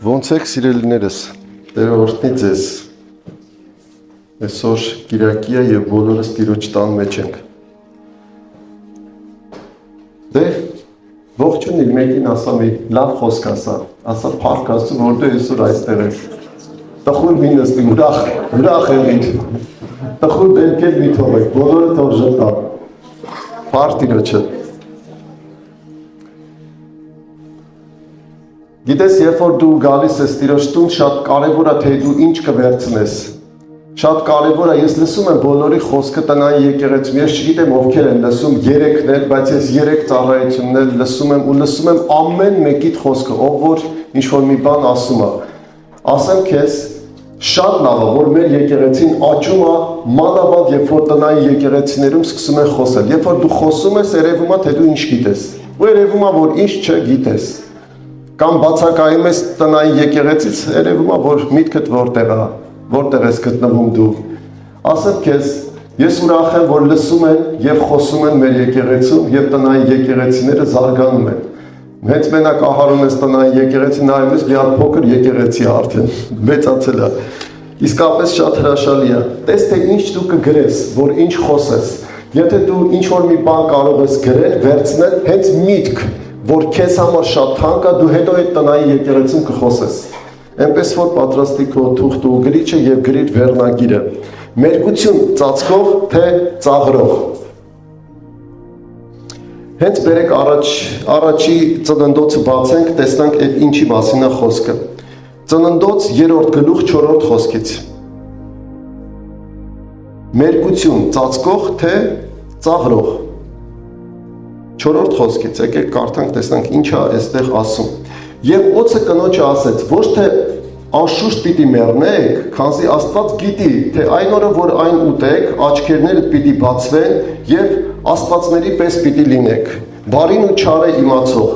Ոնց եք սիրելիներս, Տերը օրհնի ձեզ, այսօր կիրակի է և բոլորս Տիրոջ տան մեջ ենք։ Դե, ողջունիլ մեկին ասա մի լավ խոսք ասա փառք Աստծուն, որ դու այսօր այստեղ ես։ Տխուր մի նստի, ուրախ եղիր, տխուր դեմքեր մի թողեք, բոլորը թող ժպտան, փառք Տիրոջը։ Գիտես, երբ որ դու գալիս ես Տիրոջ տուն, շատ կարևոր է թե դու ինչ կվերցնես։ Շատ կարևոր է, ես լսում եմ բոլորի խոսքը տնային եկեղեցում, ես չգիտեմ ովքեր են լսում երեքն էլ, բայց ես երեք ծառայությունն էլ լսում եմ ու լսում եմ ամեն մեկիդ խոսքը, ով որ ինչ-որ մի բան ասում է։ Ասեմ քեզ, շատ լավ է, որ մեր եկեղեցին աճում է, մանավանդ երբ որ տնային եկեղեցիներում սկսում են խոսել։ Երբ որ դու խոսում ես, երևում է թե դու ինչ գիտես, ու երևում է որ ինչ չգիտես։ Կամ բացակայում ես տնային եկեղեցից, երևում է, որ միտքդ որտեղ ես գտնվում դու։ Ասեմ քեզ, ես ուրախ եմ, որ լսում են և խոսում են մեր եկեղեցում և տնային եկեղեցիները զարգանում են։ Հենց մենակ ահարում ես տնային եկեղեցի, նայում ես մի հատ փոքր եկեղեցի արդեն, մեծացել է։ Իսկապես շատ հրաշալի է։ Տես թե ինչ դու կգրես, որ ինչ խոսես։ Եթե դու ինչ-որ մի բան կարող ես գրել, վերցնել, հենց միտք, որ քեզ համար շատ թանկ է, դու հետո այդ տնային եկեղեցում կխոսես։ Այնպես որ պատրաստի քո թուղթը ու գրիչը և գրիր վերնագիրը։ Մերկություն ծածկող, թե ծաղրող։ Հենց բերեք առաջի ծննդոցը բացենք, տեսնանք այդ ինչի մասին է խոսքը։ Ծննդոց 3-րդ գլուխ 4-րդ խոսքից։ Մերկություն ծածկող, թե ծաղրող։ 4-րդ խոսքից, եկեք կարդանք, տեսնանք ինչ է այստեղ ասում։ Եվ օձը կնոջը ասեց, ոչ թե անշուշտ պիտի մեռնեք, քանզի Աստված գիտի, թե այն օրը, որ այն ուտեք, աչքերներդ պիտի բացվեն և աստվածների պես պիտի լինեք, բարին ու չարը իմացող։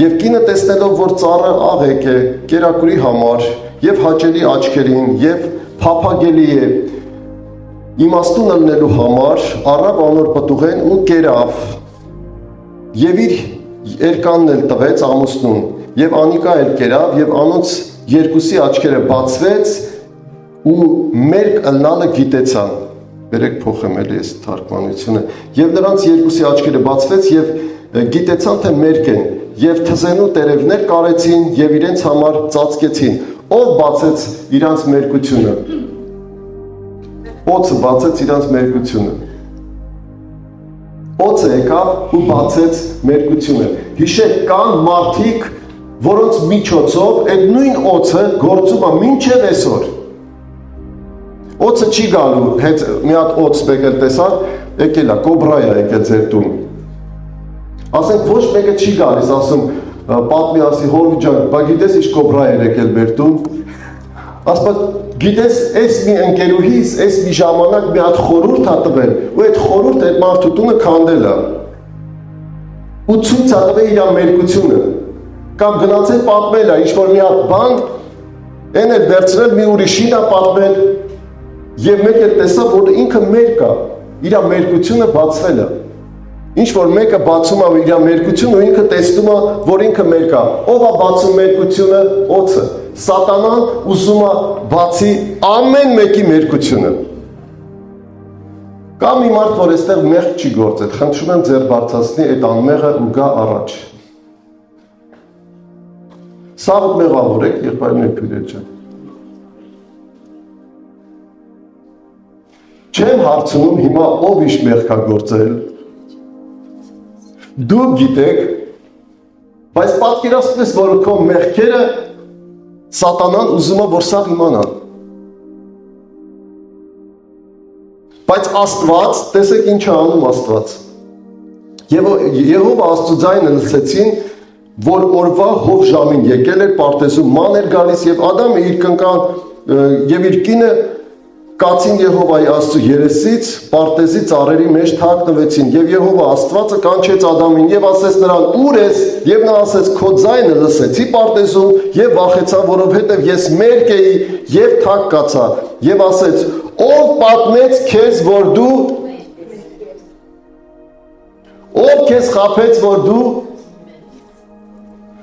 Եվ կինը տեսնելով, որ ծառը աղեկ է, կերակուրի համար, և հաճելի աչքերին, և փափագելի է, իմաստուն ելնելու համար, առավ անոր պտուղեն ու կերավ, և իր երկանն էլ տվեց ամուսնուն, և անիկա էլ կերավ, և անոնց երկուսի աչքերը բացվեց ու մերկ ըլնալը գիտեցան։ Բերեք փոխեմ էլի այս թարգմանությունը։ Եվ նրանց երկուսի աչքերը բացվեց և գիտեցան, թե մերկ են, և թզենու տերևներ կարեցին և իրենց համար ծածկեցին։ Ով բացեց իրանց մերկությունը։ Օձը բացեց իրանց մերկությունը։ Օձը եկավ ու բացեց մերկությունը։ Հիշեք, կան մարդիկ, որոնց միջոցով այդ նույն օձը գործում է մինչև այսօր։ Օձը չի գալու, հենց մի հատ օձ մեկը տեսար, եկել է, կոբրա է եկել ձեր տուն։ Ասենք ոչ մեկը չի գալիս, ասում, պատմի ասի, հորվի ջան, բա գիտես ինչ կոբրա է եկել մեր տուն։ Ասպատ, գիտես, այս մի ընկերուհիս, այս մի ժամանակ մի հատ խորհուրդ է տվել, ու այդ խորհուրդը այդ մարդու տունը քանդել է։ Ու ցույց է տվել իր մերկությունը։ Կամ գնացել պատմել է, ինչ-որ մի հատ բան, այն էլ վերցրել մի ուրիշին է պատմել, և մեկ էլ տեսա, որ ինքը մերկ է, իր մերկությունը բացվել է։ Ինչ-որ մեկը բացում է իր մերկությունը ու ինքը տեսնում է, որ ինքը մերկ է։ Ով է բացում մերկությունը, օձը։ Սատանան ուզում է բացի ամեն մեկի մերկությունը։ Կամ մի մարդ, որ այստեղ մեղք չի գործել, խնդրում եմ ձեր բարձրացնի այդ անմեղը ու գա առաջ։ Սաղ մեղավոր եք, եղբայրներ քույրեր ջան։ Չեմ հարցնում հիմա ով ինչ մեղք է գործել։ Դու գիտեք, բայց պատկերացնես, որ քո մեղքերը սատանան ուզում է, որ սաղ իմանան։ Բայց Աստված, տեսեք ինչ է անում Աստված։ Եհովա Աստծու ձայնը լսեցին, որ օրվա հով ժամին եկել էր պարտեզում ման էր գալիս և Ադամը իր կնկան և իր կինը կացին Եհովայի Աստծու երեսից, պարտեզի ծառերի մեջ թաքնվեցին, և Եհովա Աստվածը կանչեց Ադամին և ասեց նրան ուր ես, և նա ասեց քո ձայնը լսեցի պարտեզում և վախեցա, որովհետև ես մերկ էի և թակ կացա, և ասեց ով պատմեց քեզ, որ դու, ով քեզ խաբեց, որ դու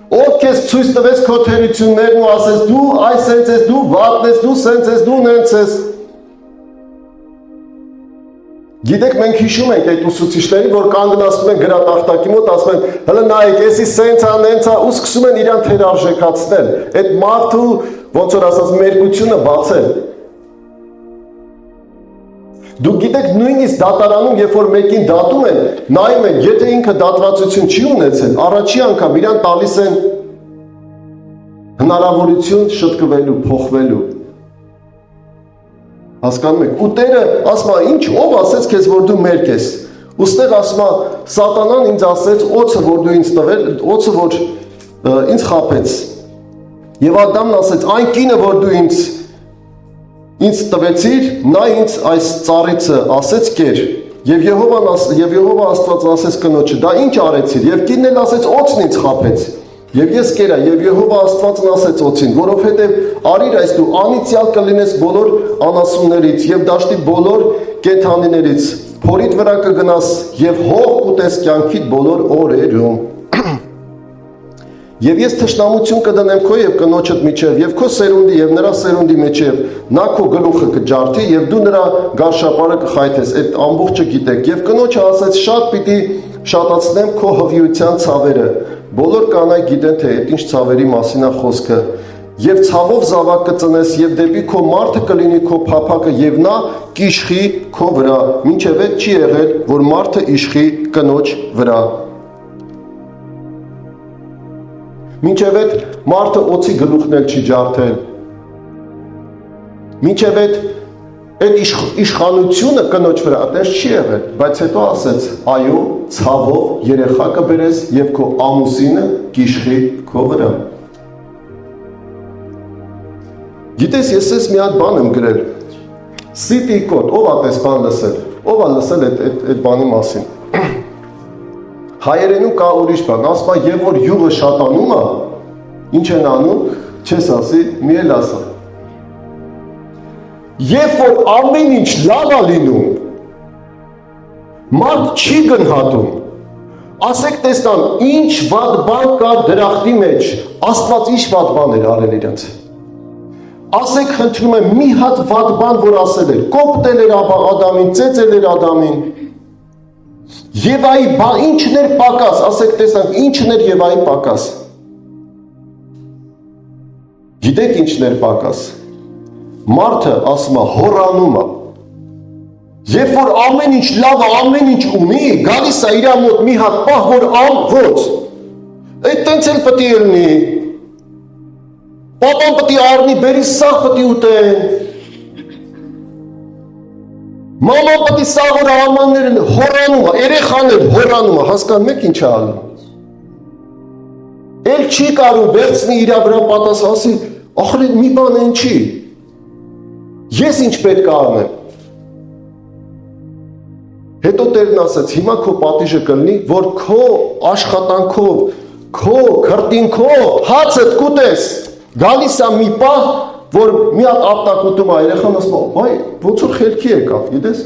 Ով քեզ ցույց տվեց քո թերություններն ու ասես դու այս սենց ես, դու վատն ես, դու սենց ես, դու նենց ես։ Գիտեք, մենք հիշում ենք այդ ուսուցիչներին, որ կանգնացնում են գրատախտակի մոտ, ասում են, հələ նայեք, էսի սենց է, նենց է, ու սկսում են իրան թերարժեքացնել։ Այդ մարդու ոնց որ ասած մերկությունը բացել։ Դուք գիտեք, նույնիսկ դատարանում, երբ որ մեկին դատում են, նայում են, եթե ինքը դատվածություն չի ունեցել, առաջի անգամ իրան տալիս են հնարավորություն շտկվելու, փոխվելու։ Հասկանում եք, ու Տերը ասում է, ինչ, ով ասեց քեզ, որ դու մերկ ես։ Ուստեղ ասում է, Սատանան ինձ ասեց, օձը, որ դու ինձ տվել, օձը, որ ինձ խաբեց։ Եվ Ադամն ասեց, այն կինը, որ դու ինձ տվեցիր, նա ինձ այս ծառիցը ասեց կեր։ Եվ Եհովա Աստված ասեց կնոջը, դա ինչ արեցիր։ Եվ կինն էլ ասեց, օձն ինձ խաբեց։ Եվ ես կերա, եւ Եհովա Աստվածն ասեց օձին, որովհետեւ արիր այս դու անիցյալ կլինես բոլոր անասուններից եւ դաշտի բոլոր կենդանիներից, փորիդ վրա կգնաս եւ հող կուտես կյանքիդ բոլոր օրերում։ Եվ ես թշնամություն կդնեմ քո եւ կնոջդ միջև եւ քո սերունդի եւ նրա սերունդի միջև, նա քո գլուխը կջարդի եւ դու նրա գարշապարը կխայթես։ Այդ ամբողջը գիտեք։ Եվ կնոջը ասեց, շատ պիտի շատացնեմ քո հղիության ցավերը։ Բոլոր կանայք գիտեն, թե այդ ինչ ցավերի մասին է խոսքը։ Եվ ցավով զավակ կծնես եւ դեպի քո մարդը կլինի քո փափակը եւ նա կիշխի քո վրա։ Մինչև այդ չի եղել, որ մարդը իշխի կնոջ վրա։ Մինչև այդ մարդը օձի գլուխն էլ չի ջարդել։ Մինչև այդ իշխանությունը կնոջ վրա այդպես չի եղել, բայց հետո ասեց, այո, ցավով երեխա կբերես եւ քո ամուսինը կիշխի քո վրա։ Գիտես, ես ես մի հատ բան եմ գրել։ Սիտի կոդ, ով է այս բան լսել։ Ով է լսել այդ բանի մասին։ Հայերենում կա ուրիշ բան, ասում է, եւ որ յուղը շատանում է, ինչ են անում, չես ասի, մի էլ ասա։ Երբ որ ամեն ինչ լավ է լինում, մարդ չի գնահատում։ Ասեք տեսնան, ինչ վատ բան կա դրախտի մեջ, Աստված ինչ վատ բան էր արել իրենց։ Ասեք, խնդրում եմ, մի հատ վատ բան, որ ասել էր, կոպտել էր Ադամին, ծեծել էր Ադամին։ Եվայի ինչն էր պակաս, ասեք տեսանք, ինչն էր Եվայի պակաս։ Գիտեք ինչն էր պակաս։ Մարդը ասում է հոռանում է։ Երբ որ ամեն ինչ լավ է, ամեն ինչ ունի, գալիս է իր մոտ մի հատ պահ, որ ոչ։ Այդ տենց էլ պետք է լինի։ Պապան պետք է առնի, բերի սաղ պետք է ուտեն։ Մաման պետք է սաղ որ ամանները հոռանում է, երեխաներ հոռանում է, հասկանում եք ինչ է անում։ Էլ չի կարող վերցնի իր վրա պատասխան, ասի, ախր մի բան են չի։ Ես ինչ պետք է անեմ։ Հետո Տերն ասեց, հիմա քո պատիժը կլինի, որ քո աշխատանքով, քո քրտինքով հացդ կուտես։ Գալիս է մի պահ, որ մի հատ ապտակուտում է երեխան ասում է, այ ոնց որ խելքի եկավ, գիտես,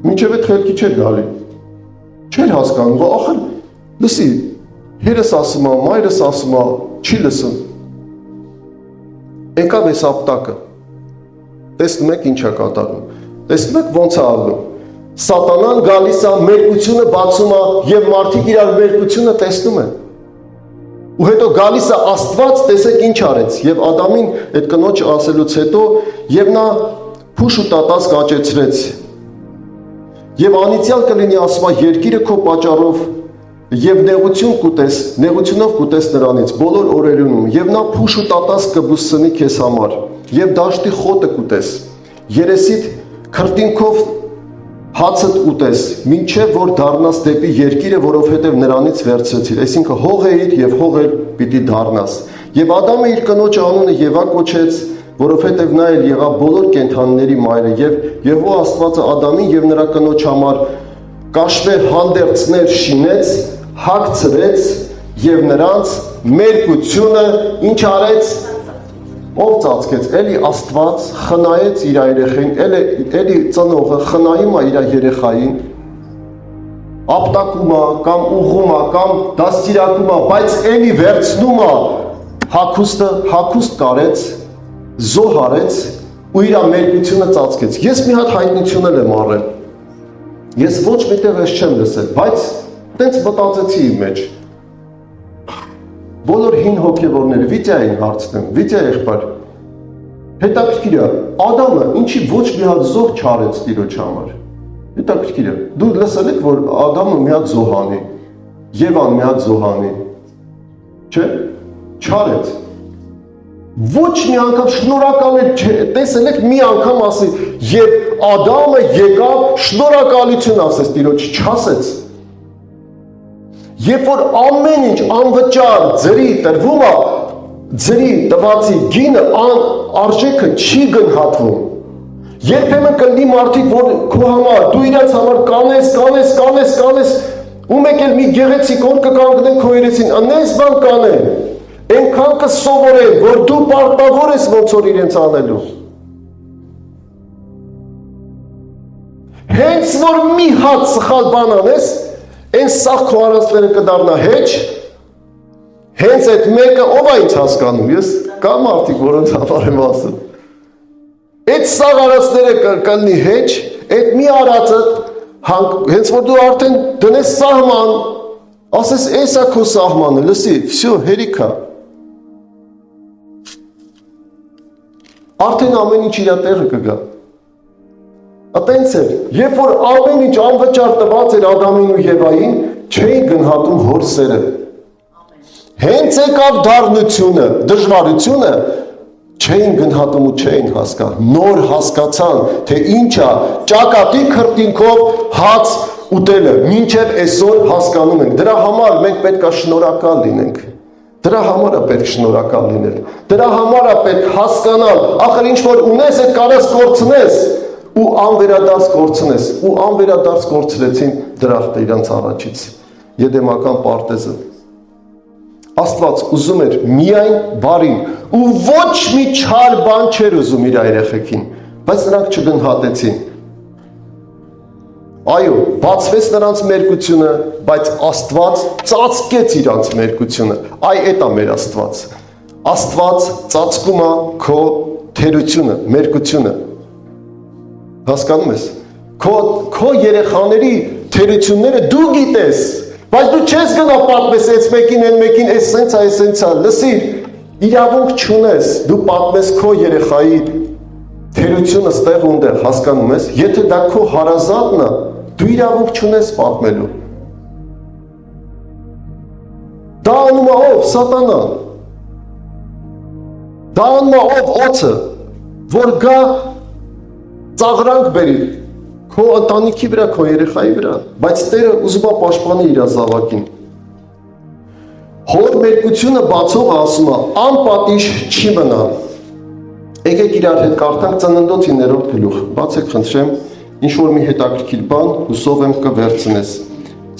մինչև այդ խելքի չէր գալի։ Չէր հասկանում, որ ախր լսի, հերս ասում է, մայրս ասում է, չի լսում։ Եկավ այս ապտակը։ Տեսնում եք ինչ է կատարում։ Տեսնում եք ոնց է ալնում։ Սատանան գալիս է, մերկությունը բացում է եւ մարդիկ իրար մերկությունը տեսնում են։ Ու հետո գալիս է Աստված, տեսեք ինչ արեց, եւ Ադամին այդ կնոջը ասելուց հետո եւ նա փուշ ու տատաս կաճեցրեց։ Եվ անիցյալ կլինի, ասում է, երկիրը քո պատճառով եւ նեղությունով կուտես նրանից բոլոր օրերում, եւ նա փուշ ու տատաս կբուսնի քեզ համար, եւ դաշտի խոտը կուտես, երեսիդ քրտինքով հացդ ուտես, մինչև որ դառնաս դեպի երկիրը, որովհետև նրանից վերցրեցիր, այսինքն հող էիր եւ հող էլ պիտի դառնաս։ Եվ Ադամը իր կնոջ անունը Եվա կոչեց, որովհետև նա էլ եղավ բոլոր կենդանիների մայրը, եւ Եհովա Աստվածը Ադամին եւ նրա կնոջ համար կաշվե հանդերձներ շինեց, հագցրեց եւ նրանց մերկությունը ինչ արեց։ Ով ծածկեց, էլի Աստված խնայեց իր երեխային, էլի ծնողը խնայում է իր երեխային։ ապտակում է, կամ ուղում է, կամ դաստիարակում է, բայց էլի վերցնում է հագուստ կարեց, զոհարեց ու իր մերկությունը ծածկեց։ Ես մի հատ հայտնություն եմ առել։ Ես ոչ միտեղ ես չեմ լսել, բայց տենց մտածեցի իմ մեջ։ Բոլոր հին հոգևորները Վիտյային հարցնեմ, Վիտյա եղբայր, հետաքրքիր է, Ադամը ինչի ոչ մի հատ զոհ չարեց Տիրոջ համար։ Հետաքրքիր է, դու լսել եք, որ Ադամը մի հատ զոհանի, Եվան մի հատ զոհանի, չէ՞, չարեց։ Ոչ մի անգամ շնորհակալ տեսել եք մի անգամ ասի, եւ Ադամը եկավ շնորհակալություն ասեց Տիրոջ, չասեց։ Երբ որ ամեն ինչ անվճար ձրի տրվում է, ձրի տվածի գինը արժեքը չի գնահատվում։ Երբեմն կլինի մարդիկ, որ քո համար, դու իրաց համար կանես, ու մեկ էլ մի գեղեցիկ օր կկանգնեն քո երեսին, անես բան կանեն, այնքան կսովորեն, որ դու պարտավոր ես ոնց որ իրենց անելու։ Հենց որ մի հատ սխալ բան անես, այն սաղ քո արածները կդառնա հեչ, հենց այդ մեկը ով է ինձ հասկանում, ես կա մարդիկ, որոնց համար եմ ասում։ Այդ սաղ արածները կլինի հեչ, այդ մի արածը, հենց որ դու արդեն դնես սահման, ասես էս է քո սահմանը, լսի, վсё, հերիքա։ Արդեն ամեն ինչ իր տեղը կգա։ Ատենց էր, երբ որ ամեն ինչ անվճար տված էր Ադամին ու Եվային, չէին գնահատում հոր սերը։ Հենց եկավ դառնությունը, դժվարությունը, չէին գնահատում ու չէին հասկանում։ Նոր հասկացան, թե ինչ է ճակատի քրտինքով հաց ուտելը, մինչև այսօր հասկանում ենք։ Դրա համար մենք պետք է շնորհակալ լինենք։ Դրա համար է պետք շնորհակալ լինել։ Դրա համար է պետք հասկանալ, ախր ինչ որ ունես, այդ կարաս կորցնես ու անվերադարձ կորցնես, ու անվերադարձ կորցրեցին դրախտը իրանց առաջից, Եդեմական պարտեզը։ Աստված ուզում էր միայն բարին, ու ոչ մի չար բան չէր ուզում իր երեխեքին, բայց նրանք չգնահատեցին։ Այո, բացվեց նրանց մերկությունը, բայց Աստված ծածկեց իրանց մերկությունը, այդ է մեր Աստված։ Աստված ծածկում է քո թերությունը, մերկությունը։ Հասկանում ես, քո երեխաների թերությունները դու գիտես, բայց դու չես գնա պատմես այս մեկին, այն մեկին, այս սենց է, լսիր, իրավունք չունես, դու պատմես քո երեխայի թերությունը ստեղ ունդեղ, հասկանում ես, եթե դա քո հարազատն է, դու իրավունք չունես պատմելու։ Դա անում է ով, սատանան։ Դա անում է ով, օձը, որ գա ծաղրանք բերի քո ընտանիքի վրա, քո երեխայի վրա, բայց Տերը ուզում է պաշտպանի իր զավակին։ Հոր մերկությունը բացողը ասում է, անպատիժ չի մնա։ Եկեք իրար հետ կարդանք Ծննդոց 9-րդ գլուխ, բացեք խնդրեմ, ինչ որ մի հետաքրքիր բան, հուսով եմ կվերցնես։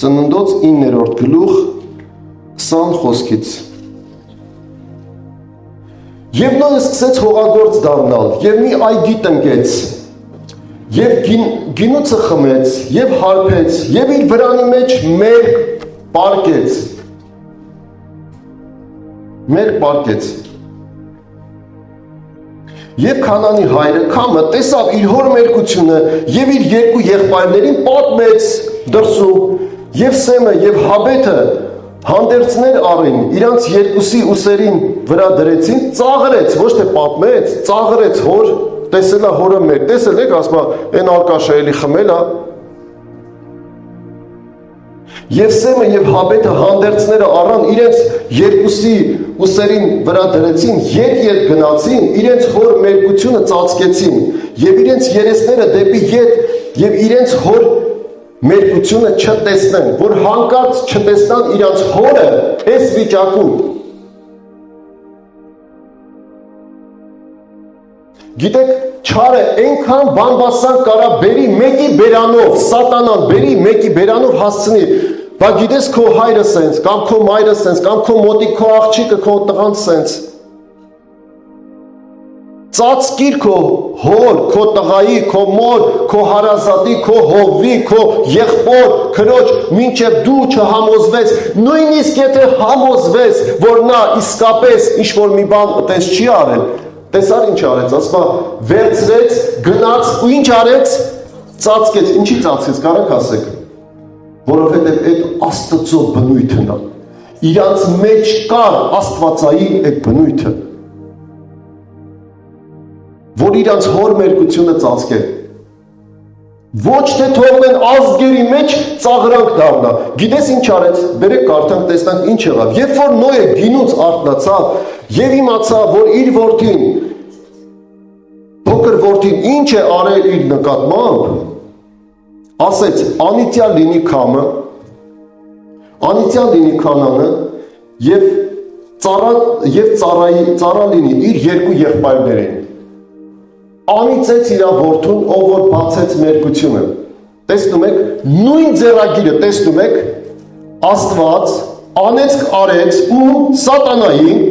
Ծննդոց 9-րդ գլուխ 20 խոսքից։ Եվ նույն սկսեց հողագործ դառնալ, եւ մի այգի տնկեց, եւ գինուցը խմեց, եւ հարբեց, եւ իր վրանի մեջ մերկ պարկեց։ Եվ Քանանի հայրը Քամը տեսավ իր հոր մերկությունը եւ իր երկու եղբայրներին պատմեց դրսում, եւ Սեմը եւ Հաբեթը հանդերձներ առին, իրանց երկուսի ուսերին վրա դրեցին, ծաղրեց, ոչ թե պատմեց, ծաղրեց հոր, տեսել է հորը մեր, տեսել եք, ասում է, այն արկաշը էլի խմել է։ Եվ Սեմը եւ Հաբեթը հանդերձները առան, իրենց երկուսի ուսերին վրա դրեցին, ետ գնացին, իրենց հոր մերկությունը ծածկեցին, եւ իրենց երեսները դեպի ետ, եւ իրենց հոր մերկությունը չտեսնեն, որ հանկարծ չտեսնան իրենց հորը այս վիճակում։ Գիտեք, չարը այնքան բամբասան կարա բերի մեկի բերանով, սատանան բերի մեկի բերանով հասցնի, բա գիտես քո հայրը սենց, կամ քո մայրը սենց, կամ քո մոտիկ քո աղջիկը, քո տղան սենց։ Ծածկիր քո հոր, քո տղայի, քո մոր, քո հարազատի, քո հովվի, քո եղբոր, քրոջ, մինչև դու չհամոզվես, նույնիսկ եթե համոզվես, որ նա իսկապես ինչ-որ մի բան այդպես չի արել, տեսար ինչ արեց, ասма վերցրեց, գնաց ու ինչ արեց, ծածկեց, ինչի ծածկեց, կարեք ասեք, որովհետև այդ Աստծո բնույթն է, իրանց մեջ կար աստվածային այդ բնույթը, որ իրանց հոր մերկությունը ծածկեն, ոչ թե թողնեն ազգերի մեջ ծաղրանք դառնա, գիտես ինչ արեց, բերեք կարդանք տեսնանք ինչ եղավ, երբ որ Նոյը գինուց արթնացավ եւ իմացավ, որ իր որդին, փոքր որդին ինչ է արել իր նկատմամբ, ասեց անիծյալ լինի քամը, անիծյալ լինի քանանը եւ ծառա լինի իր երկու եղբայրներին, անիծեց իր որդուն, ով որ բացեց մերկությունը, տեսնում եք, նույն ձեռագիրը տեսնում եք, Աստված անեծք արեց ու սատանային,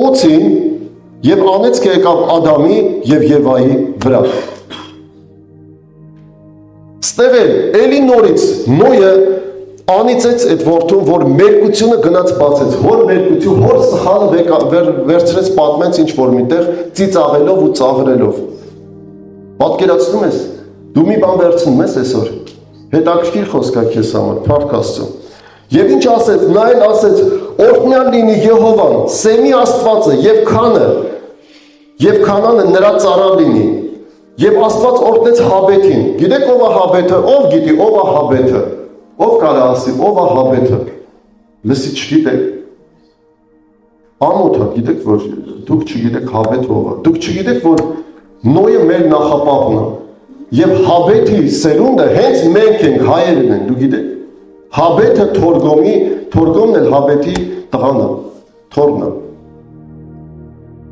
օձին եւ անեծք եկավ Ադամի եւ Եվայի վրա, ստեղ էլի նորից Նոյը անիծեց այդ որդուն, որ մերկությունը գնաց բացեց, հոր մերկություն, հոր սխալը վերցրեց պատմեց ինչ-որ միտեղ ծիծաղելով ու ծաղրելով, պատկերացնում ես, դու մի բան վերցնում ես այսօր, հետաքրքիր խոսք է քեզ համար, փառք Աստծո, եւ ինչ ասեց, նա էլ ասեց, օրհնյալ լինի Եհովան, Սեմի Աստվածը եւ Քանանը նրա ծառա լինի, եւ Աստված օրհնեց Հաբեթին, գիտեք ով է Հաբեթը, ով գիտի ով է Հաբեթը, ով կարա ասի, ով է Հաբեթը, լսի չգիտեք, ամոթ է, գիտեք, որ դուք չգիտեք Հաբեթը ով է, դուք չգիտեք, որ Նոյը մեր նախապապն է, եւ Հաբեթի սերունդը հենց մենք ենք, հայերն են, դու գիտեք, Հաբեթը թորգոմն էլ Հաբեթի տղան է, թորն է,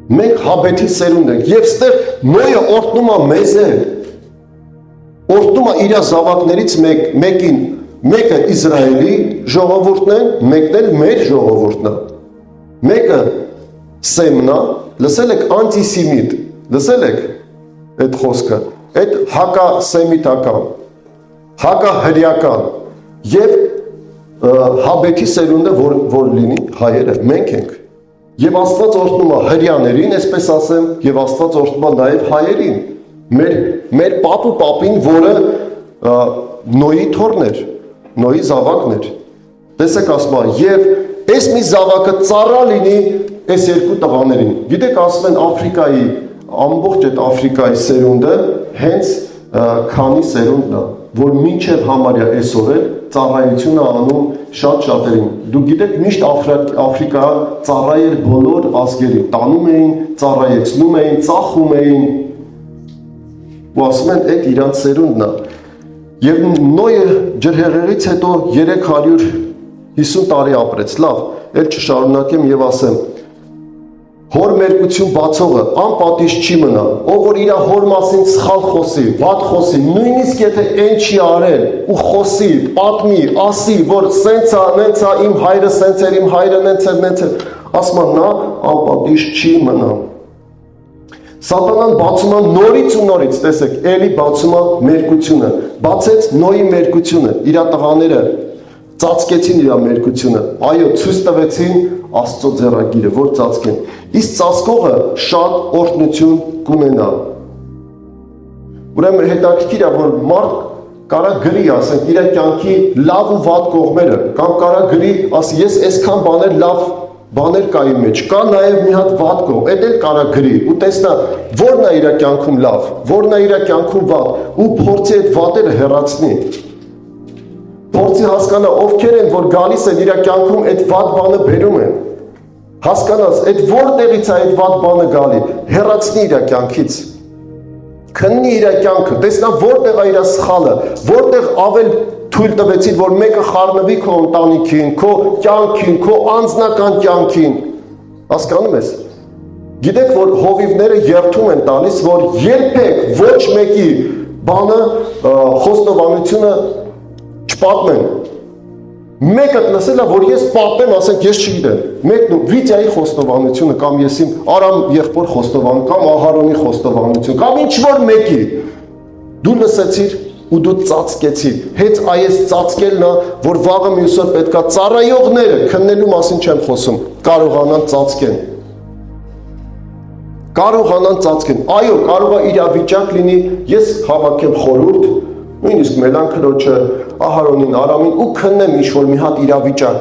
մենք Հաբեթի սերունդ ենք, եւ ստեղ Նոյը օրհնում է մեզ է, օրհնում է իր զավակներից մեկին, մեկը Իսրայելի ժողովուրդն է, մեկն էլ մեր ժողովուրդն է, մեկը Սեմն է, լսել եք անտիսեմիտ, լսել եք այդ խոսքը, այդ հակասեմիտական, հակահրեական եւ Հաբեթի սերունդը որ լինի հայերը, մենք ենք։ Եվ Աստված օրհնում է հրեաներին, այսպես ասեմ, եւ Աստված օրհնում է նաեւ հայերին, մեր պապ ու պապին, որը Նոյի թորն էր, Նոյի զավակն էր։ Տեսեք ասում է, եւ այս մի զավակը ծառա լինի այս երկու տղաներին։ Գիտեք, ասում են Աֆրիկայի, ամբողջ այդ Աֆրիկայի սերունդը հենց քանի սերունդն է, որ մինչև համարյա այսօր էլ ծառայություն է անում շատ շատերին։ Դու գիտեք, միշտ Աֆրիկա ծառայել բոլոր ազգերին, տանում էին, ծառայեցնում էին, ծախում էին, ու ասում են, այդ իրանց սերունդն է։ Եվ Նոյը ջրհեղեղից հետո 350 տարի ապրեց, լավ, էլ չշարունակեմ եւ ասեմ, հոր մերկություն բացողը անպատիժ չի մնա, ով որ իր հոր մասին սխալ խոսի, վատ խոսի, նույնիսկ եթե այն չի արել ու խոսի, պատմի, ասի, որ սենց է, նենց է, իմ հայրը սենց էր, իմ հայրը նենց էր, ասում է նա անպատիժ չի մնա։ Սատանան բացում է նորից ու նորից, տեսեք, էլի բացում է մերկությունը, բացեց Նոյի մերկությունը, իր տղաները ծածկեցին իր մերկությունը, այո, ցույց տվեցին Աստծո ձեռագիրը, որ ծածկեն։ Իսկ ծածկողը շատ օրհնություն կունենա։ Ուրեմն հետաքրքիր է, որ մարդ կարա գրի, ասենք, իր կյանքի լավ ու վատ կողմերը, կամ կարա գրի, ասի, ես այսքան լավ բաներ կա իմ մեջ, կա նաև մի հատ վատ կողմ, այդ էլ կարա գրի, ու տեսնա, որն է իր կյանքում լավ, որն է իր կյանքում վատ, ու փորձի այդ վատերը հեռացնի։ Փորձի հասկանա ովքեր են, որ գալիս են իր կյանքում այդ վատ բանը բերում են։ Հասկանաս, այդ որտեղից է այդ վատ բանը գալի, հեռացնի իր կյանքից։ Քննի իր կյանքը, տեսնա որտեղ է իր սխալը, որտեղ ավել թույլ տվեցին, որ մեկը խառնվի քո ընտանիքին, քո կյանքին, քո անձնական կյանքին։ Հասկանում ես։ Գիտեք, որ հովիվները երթում են տալիս, որ երբեք ոչ մեկի բանը խոստովանությունը չպատմեն։ Մեկը լսել է, որ ես պատմեմ, ասենք ես չգիտեմ։ Մեկն ու Վիտյայի խոստովանությունը կամ ես իմ Արամ եղբոր խոստովան կամ Ահարոնի խոստովանություն կամ ինչ որ մեկի դու լսեցիր ու դու ծածկեցիր։ Հենց այս ծածկելն է, որ վաղը մյուսը պետքա ծառայողները քննելու մասին չեմ խոսում, կարողանան ծածկեն։ Կարողանան ծածկեն։ Այո, կարող է իրավիճակ լինի, ես հավաքեմ խորհուրդ, նույնիսկ Մելանքրոջը, Ահարոնին, Արամին ու քննեմ ինչ-որ մի հատ իրավիճակ։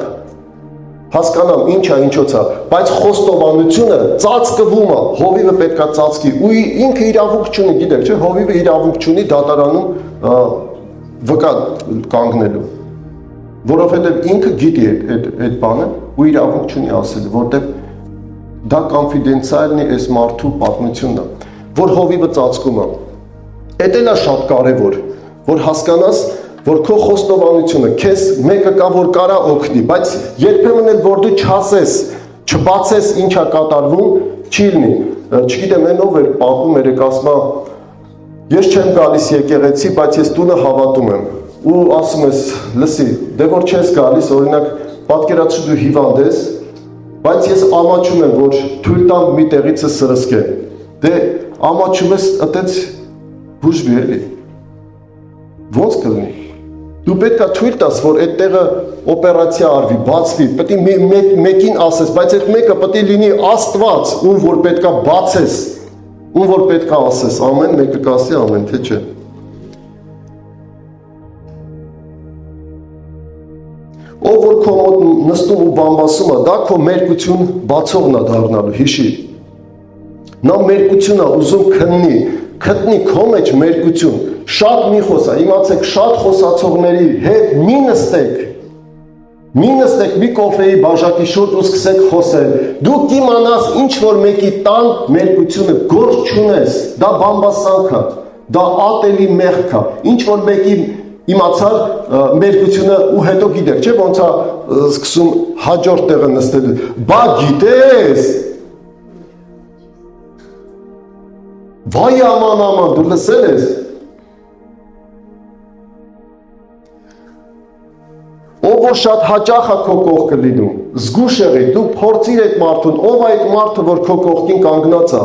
Հասկանամ, ինչ է, ինչոց է, բայց խոստովանությունը ծածկվում է, հովիվը պետքա ծածկի, ու ինքը իրավունք չունի, գիտեք, չէ, հովիվը իրավունք չունի դատարանում վկա կանգնելու, որովհետև ինքը գիտի այդ բանը ու իրավունք չունի ասել, որտեղ դա կոնֆիդենցիալն է այս մարդու պատմությունն է, որ հովիվը ծածկում է։ Էդ էլ է շատ կարևոր, որ հասկանաս, որ քո խոստովանությունը քեզ մեկը կա, որ կարա օգնի, բայց երբեմն էլ որ դու չասես, չբացես ինչ է կատարվում, չի լինի։ Չգիտեմ, այն ով էր պատմում երեք ասма, ես չեմ գալիս եկեղեցի, բայց ես տունը հավատում եմ։ Ու ասում ես, լսի, դե որ չես գալիս, օրինակ, պատկերացրու դու հիվանդ ես, բայց ես ամաչում եմ, որ թույլ տամ մի տեղից սրսկեն։ Դե ամաչում ես այդպես բուժվի էլի։ Ոնց կլինի։ Դու պետք է թույլ տաս, որ այդ տեղը օպերացիա արվի, բացվի, պետք է մեկին ասես, բայց այդ մեկը պետք է լինի Աստված, ում որ պետք է բացես, ում որ պետք է ասես, ամեն մեկը կասի ամեն, թե չէ։ Ով որ քո մոտ նստում ու բամբասում է, դա քո մերկություն բացողն է դառնալու, հիշի։ Նա մերկություն է ուզում քտնի քո մեջ մերկություն։ Շատ մի խոսա, իմացեք, շատ խոսացողների հետ մի նստեք, մի կոֆեի բաժակի շուրջ ու սկսեք խոսել։ Դու կիմանաս ինչ որ մեկի տան մերկությունը գործ չունես, դա բամբասանք է, դա ատելի մեղք է, ինչ որ մեկի իմացար մերկությունը ու հետո գիտեք, չէ՞ ոնց է սկսում հաջորդ տեղը նստել։ Բա գիտես։ Վայ աման, դու լսել ես։ Ով որ շատ հաճախ է քո կողքը լինում, զգուշ եղի, դու փորձիր այդ մարդուն, ով է այդ մարդը, որ քո կողքին կանգնած է։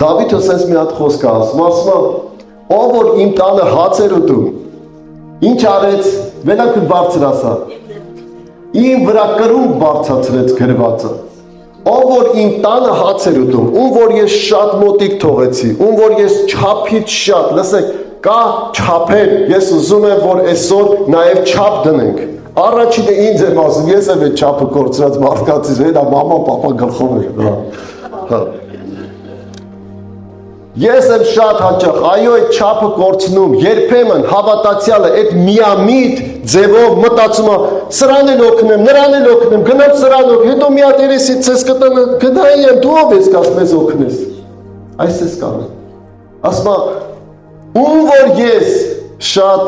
Դավիթը սենց մի հատ խոսք է ասում, ով որ իմ տանը հաց էր ուտում, ինչ արեց, վելանքը բարձր ասա, իմ վրա կրունկ բարձրացրեց գրվածը, ով որ իմ տանը հաց էր ուտում, ում որ ես շատ մոտիկ թողեցի, ում որ ես չափից շատ, լսեք, կա չափեր, ես ուզում եմ, որ այսօր նաև չափ դնենք, առաջինը ինձ եմ ասում, ես եմ այդ չափը կորցրած մարդկանցից, հետա մաման, պապա գլխով էր, Ես եմ շատ հաճախ, այո, այդ չափը կորցնում, երբեմն հավատացյալը այդ միամիտ ձևով մտածում է, սրան էլ օգնեմ, նրան էլ օգնեմ, գնամ սրան օգնեմ, հետո մի հատ երեսից ցես կտանը, գնայի եմ, դու ով ես կաս մեզ օգնես։ Այս ես կանը։ Ասում է, ում որ ես շատ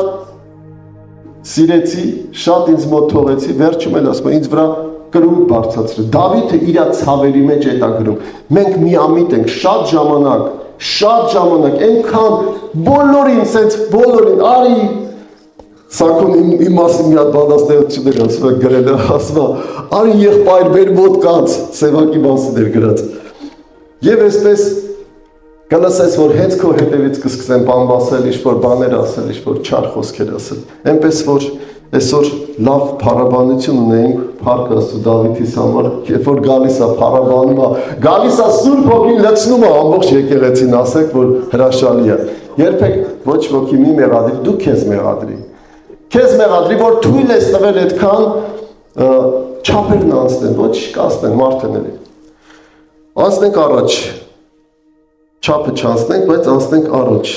սիրեցի, շատ ինձ մոտ թողեցի, վերջում էլ ասում է, ինձ վրա կրունկ բարձրացրեց։ Դավիթը իր ցավերի մեջ էդ է գրում։ Մենք միամիտ ենք, շատ ժամանակ, այնքան բոլորին, սենց բոլորին, արի, սակուն իմ մասին մի հատ բանաստեղծություններ ասում է գրել է, ասում է, արի եղբայր մեր մոտ կաց, սևակի մասին էր գրած։ Եվ այսպես կլսես, որ հենց քո հետևից կսկսեն բամբասել, ինչ-որ բաներ ասել, ինչ-որ չար խոսքեր ասել։ Այնպես որ այսօր լավ փառաբանություն ունեինք Փառք Աստծո Դավիթիս համար, երբ որ գալիս է փառաբանում է, գալիս է Սուրբ Հոգին լցնում է ամբողջ եկեղեցին, ասեք, որ հրաշալի է։ Երբեք ոչ ոքի մի մեղադրի, դու քեզ մեղադրի։ Քեզ մեղադրի, որ թույլ ես տվել այդքան չափերն անցնեն, ոչ կասնեն մարդները։ Անցնենք առաջ։ Չափը չանցնենք, բայց անցնենք առաջ։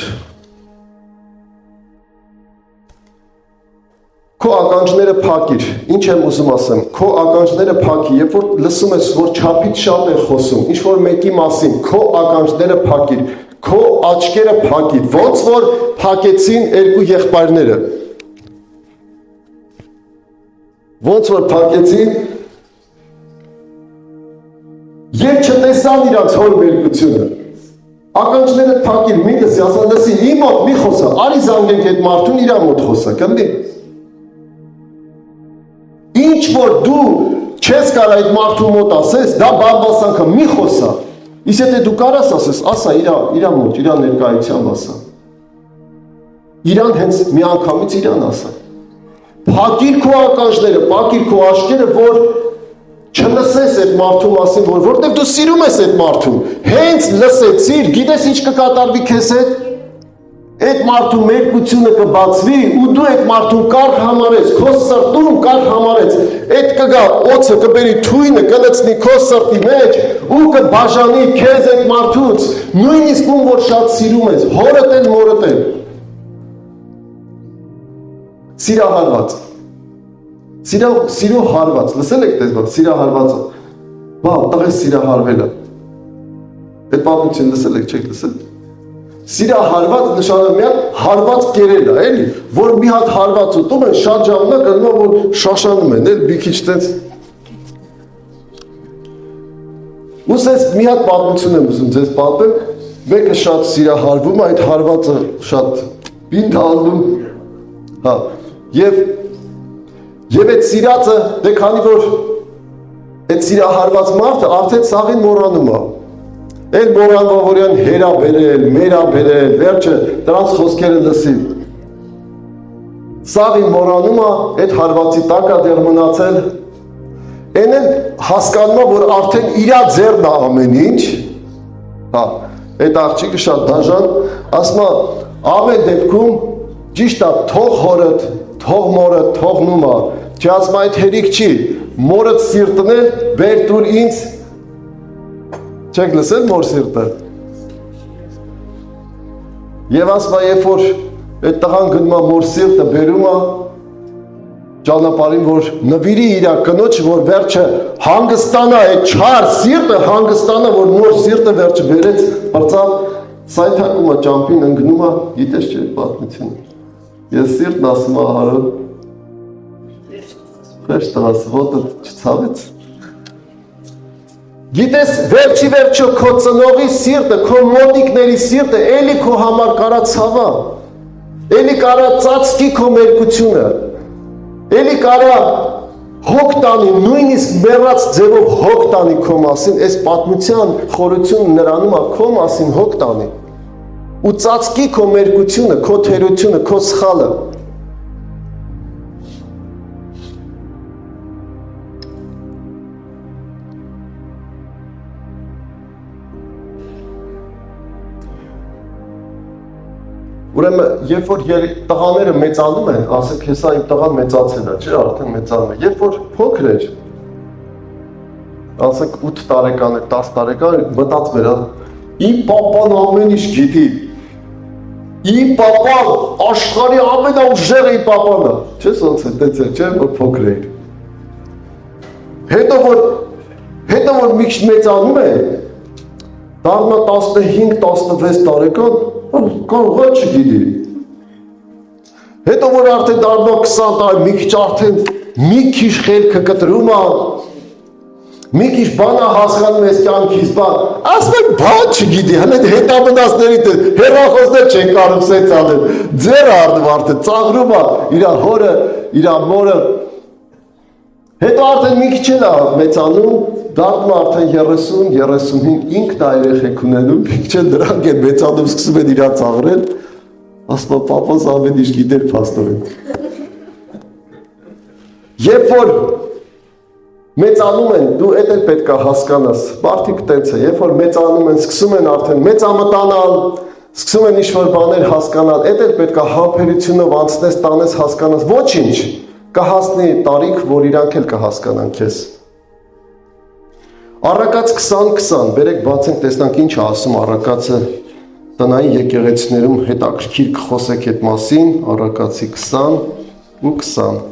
Քո ականջները փակիր, ինչ եմ ուզում ասեմ, քո ականջները փակի, երբ որ լսում ես, որ չափից շատ է խոսում, ինչ որ մեկի մասին, քո ականջները փակիր, քո աչքերը փակիր, ոնց որ փակեցին երկու եղբայրները։ Ոնց որ փակեցին, եւ չտեսան իրանց հոր մերկությունը։ Ականջները թակիր, մի լսի, ասա լսի, իմ մոտ մի խոսա, արի զանգենք այդ մարդուն իր մոտ խոսա, կնդի։ Ինչ որ դու չես կարող այդ մարդու մոտ ասես, դա բամբասանքը մի խոսա։ Իսկ եթե դու կարաս ասես, ասա իր մոտ, իր ներկայությամբ ասա։ Իրան հենց մի անգամից իրան ասա։ Փակիր քո ականջները, փակիր քո աչքերը, որ չլսես այդ մարդու մասին, որտեղ դու սիրում ես այդ մարդուն։ Հենց լսեցիր, գիտես ինչ կկատարվի քեզ հետ։ Այդ մարդու մերկությունը կբացվի ու դու այդ մարդուն կարգ համարես, քո սրտում կարգ համարես, այդ կգա օծը կբերի թույնը կլցնի քո սրտի մեջ ու կբաժանի քեզ այդ մարդուց, նույնիսկ ում որ շատ սիրում ես, հորդ էլ մորդ էլ։ Սիրահարված։ Սիրո հարված, լսել եք դες բան, սիրահարվածը։ Բա, տղես սիրահարվելը։ Այդ պատմություն լսել եք, չեք լսել։ Սիրահարված նշանակում է հարված կերել է, էլի, որ մի հատ հարված ուտում են, շատ ժամանակ գնում որ շաշանում են, էլ մի քիչ տենց։ Ուսես մի հատ պատմություն եմ ուզում ձեզ պատմեմ, մեկը շատ սիրահարվում, այդ հարվածը շատ բինթալում, հա, եւ այդ սիրածը, դե քանի որ այդ սիրահարված մարդը արդեն սաղին մոռանում է։ Էլ մորանվավորյան հերա բերել, մերա բերել, վերջը դրանց խոսքերը լսի։ Սաղի մորանում է, այդ հարվածի տակա դեր մնացել, են էլ հասկանում է, որ արդեն իրա ձերն է ամեն ինչ, հա, այդ աղջիկը շատ դաժան, ասում է, ամեն դեպքում ճիշտ է, թող հորդ, թող մորդ, թող նումա, չի ասում այդ հերիք չի, մորդ սիրտն էլ բեր տուր ինձ, չեք լսել մոր սիրտը։ Եվ ասում է, երբ որ այդ տղան գնում է մոր սիրտը բերում է ճանապարհին, որ նվիրի իր կնոջը, որ վերջը հանգստանա, այդ չար սիրտը հանգստանա, որ մոր սիրտը վերջը բերեց, բրծավ, սայթակում է ճամփին ընկնում է, գիտես չէ պատմությունը։ Ես սիրտն ասում է հարը։ Խեշ տղաս, հոտը չցավեց։ Գիտես վերջի վերջո քո ծնողի սիրտը, քո մոտիկների սիրտը էլի քո համար կարա ցավա, էլի կարա ծածկի քո մերկությունը, էլի կարա հոգ տանի, նույնիսկ մեռած ձևով հոգ տանի քո մասին, այս պատմության խորությունը նրանում է քո մասին հոգ տանի ու ծածկի քո մերկությունը, քո թերությունը, քո սխալը։ Ուրեմն, երբ որ տղաները մեծանում են, ասեք, հեսա իմ տղան մեծացել է, չէ, արդեն մեծանում է, երբ որ փոքր էր, ասեք 8 տարեկան էր, 10 տարեկան էր, մտածում էր, իմ պապան ամեն ինչ գիտի, իմ պապան աշխարհի ամենաուժեղը իմ պապան է, չէ, ոնց է, տենց է, չէ, որ փոքր էր։ Հետո որ մի քիչ մեծանում է, դառնա 15-16 տարեկան, կարող է չգիտի։ Հետո որ արդեն դառնա 20 տարի, մի քիչ արդեն մի քիչ խելքը կտրում է, մի քիչ բան է հասկանում ես կյանքից, ասում եք բան չգիտի, հենց հետամնացների հեռախոսներ չեն կարող սենց անել, ձեր առնում արդեն ծաղրում է իր հորը, իր մորը։ Հետո արդեն մի քիչ էլ է մեծանում, դառնում արդեն 30-35 ինքն է երեխեք ունենում, մի քիչ էլ դրանք են մեծանում, սկսում են իրար ծաղրել, ասում է պապաս ամեն ինչ գիտեր փաստորեն։ Երբ որ մեծանում են, դու էդ էլ պետք է հասկանաս, մարդիկ տենց է, երբ որ մեծանում են, սկսում են արդեն մեծամտանալ, սկսում են ինչ-որ բաներ հասկանալ, էդ էլ պետք է համբերությունով անցնես, տանես, հասկանաս, ոչինչ, կհասնի տարիք, որ իրանք էլ կհասկանան քեզ։ Առակաց 20-20, բերեք բացենք, տեսնանք ինչ է ասում առակացը տնային եկեղեցիներում հետաքրքիր կխոսեք այդ մասին, առակացի 20 ու 20։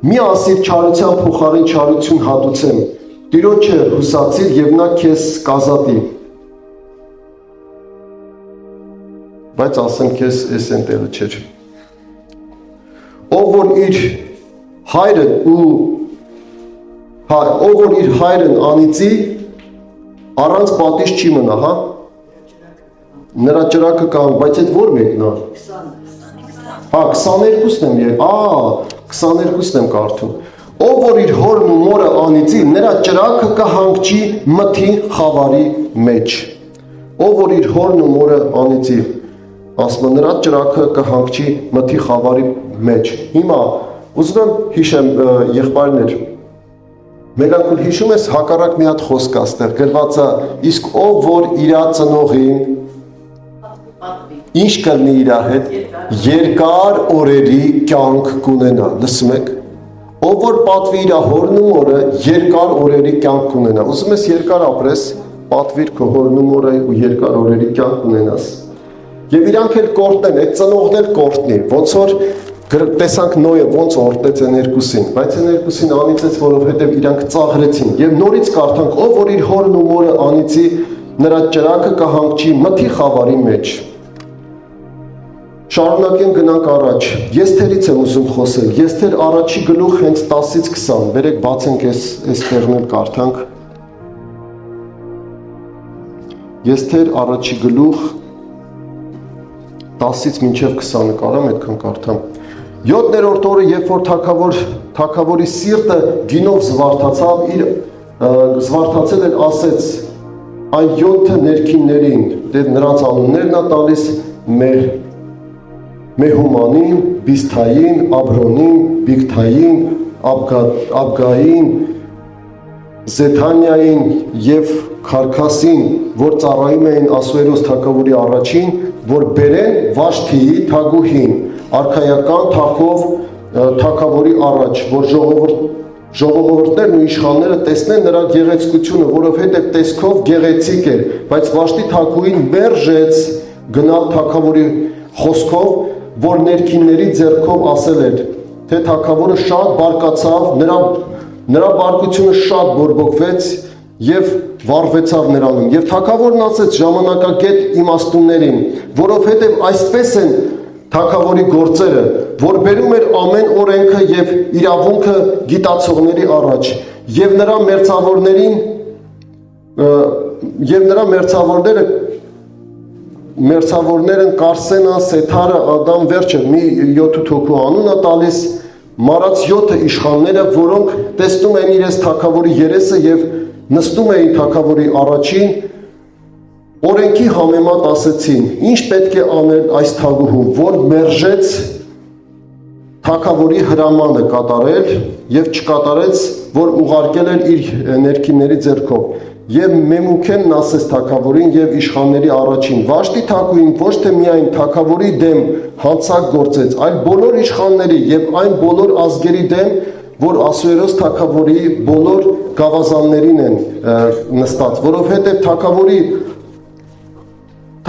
Մի ասիր չարության փոխարեն չարություն հատուցեմ, Տիրոջը հուսացիր եւ նա քեզ կազատի։ Բայց ասեմ քեզ էս ընտեղը չէր։ Ով որ իր հայրը ու Հա, ով որ իր հայրն անիծի, առանց պատիժ չի մնա, հա։ Նրա ճրակը կան, բայց այդ որ մեկն է։ Հա, 22-ն եմ, 22-ն եմ կարդում։ Ով որ իր հորն ու մորը անիծի, նրա ճրակը կհանգչի մթի խավարի մեջ։ Ով որ իր հորն ու մորը անիծի, ասում նրա ճրակը կհանգչի մթի խավարի մեջ։ Հիմա ուզում եմ հիշեմ եղբայրներ, մեկ անգամ հիշում ես հակառակ մի հատ խոսք է ստեղ գրված է, իսկ ով որ իր ծնողին ինչ կլինի իր հետ, երկար օրերի կյանք կունենա, լսում եք, ով որ պատվի իր հորն ու մորը, երկար օրերի կյանք կունենա, ուզում ես երկար ապրես, պատվիր քո հորն ու մորը ու երկար օրերի կյանք կունենաս։ Եվ իրանք էլ կորտնեն, այդ ծնողն էլ կորտնի, ոնց որ տեսանք Նոյը ոնց օրտեց են երկուսին, բայց են երկուսին անիծեց, որովհետև իրանք ծաղրեցին, եւ նորից կարդանք, ով որ իր հորն ու մորը անիծի, նրա ճրակը կհանգչի մթի խավարի մեջ։ Շարունակենք գնանք առաջ։ Եսթերից եմ ուզում խոսել։ Եսթեր առաջի գլուխ հենց 10-ից 20, բերեք բացենք այս տեղն էլ կարդանք։ Եսթեր առաջի գլուխ 10-ից մինչև 20-ը կարամ այդքան կարդամ։ 7-րդ օրը, երբ որ թագավորի սիրտը գինով զվարթացավ, իր զվարթացել էր ասեց այն 7 ներքիններին, նրանց անուններն է տալիս Մեհումանին, Բիսթային, Աբրոնին, Բիգթային, Աբգային, Զեթանիային և Քարքասին, որ ծառայում էին Ասուերոս թագավորի առաջին, որ բերեն Վաշթիի թագուհին, արքայական թագով թագավորի առաջ, որ ժողովուրդներն ու իշխանները տեսնեն նրա գեղեցկությունը, որովհետև տեսքով գեղեցիկ էր, բայց Վաշթի թագուհին մերժեց գնալ թագավորի խոսքով, որ ներքինների ձեռքով ասել էր, թե թագավորը շատ բարկացավ, նրա բարկությունը շատ բորբոքվեց և վառվեցավ նրանում։ Եվ թագավորն ասեց ժամանակակետ իմաստուններին, որովհետև այսպես են թագավորի գործերը, որ բերում էր ամեն օրենքը և իրավունքը գիտացողների առաջ, և նրա մերձավորները Կարսենը, Սեթարը, Ադամ վերջը մի 7 հոգու անուն է տալիս, մարած 7 իշխանները, որոնք տեսնում են իրենց թագավորի երեսը և նստում էին թագավորի առաջին, օրենքի համեմատ ասեցին, ինչ պետք է անել այս թագուհուն, որ մերժեց թագավորի հրամանը կատարել և չկատարեց, որ ուղարկել էր իր ներքինների ձեռքով։ Եվ Մեմուքենն ասեց թագավորին և իշխանների առաջին, Վաշտի թագուհին ոչ թե միայն թագավորի դեմ հանցակ գործեց, այլ բոլոր իշխանների և այն բոլոր ազգերի դեմ, որ Ասուերոս թագավորի բոլոր գավազաններին են նստած, որովհետև թագավորի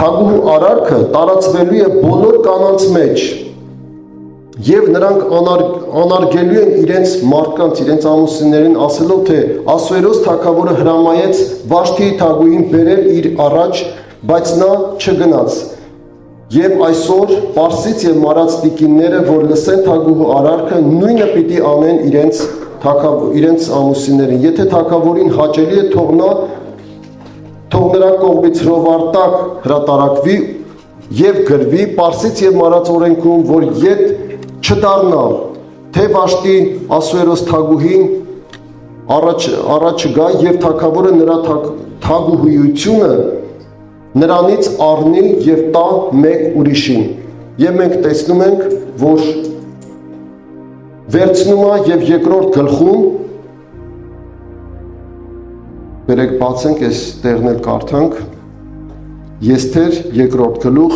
թագուհու արարքը տարածվելու է բոլոր կանանց մեջ, և նրանք անարգելու են իրենց մարդկանց, իրենց ամուսիններին ասելով, թե Ասուերոս թագավորը հրամայեց Վաշթիի թագուհին բերել իր առաջ, բայց նա չգնաց։ Եվ այսօր Պարսից և մարած տիկինները, որ լսեն թագուհու արարքը, նույնը պիտի անեն իրենց ամուսիններին։ Եթե թագավորին հաճելի է, թող նրա կողմից հրովարտակ հրատարակվի և գրվի Պարսից և մարած օրենքում, որ ետ չդառնա, թե Վաշտի Ասուերոս թագուհին առաջ գա և թագավորը նրա թագուհիությունը նրանից առնի և տա մեկ ուրիշին։ Եվ մենք տեսնում ենք, որ վերցնում է և երկրորդ գլխում, բերեք բացենք, այս տեղն էլ կարդանք, Եսթեր երկրորդ գլուխ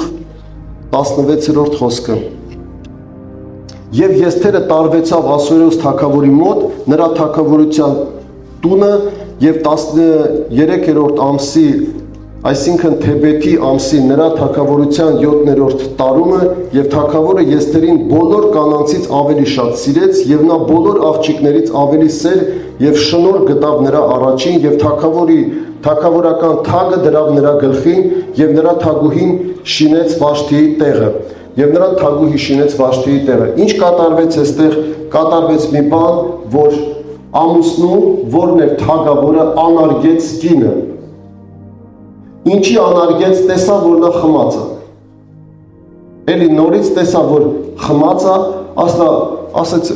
16-րդ խոսքը։ Եվ Եսթերը տարվեցավ Ասուերոս թագավորի մոտ, նրա թագավորության տունը և 13-րդ ամսի, այսինքն Թեբեթի ամսի նրա թագավորության 7-րդ տարումը, և թագավորը Եսթերին բոլոր կանանցից ավելի շատ սիրեց, և նա բոլոր աղջիկներից ավելի սեր և շնորհ գտավ նրա առաջին, և թագավորական թագը դրավ նրա գլխին, և նրա թագուհին շինեց Վաշթիի տեղը։ Եվ նրան թագուհի շինեց Վաշթիի տեղը։ Ինչ կատարվեց այստեղ, կատարվեց մի բան, որ ամուսնու, որն էր թագավորը, անարգեց կինը։ Ինչի անարգեց, տեսավ, որ նա խմած է։ Էլի նորից տեսավ, որ խմած է, ասեց,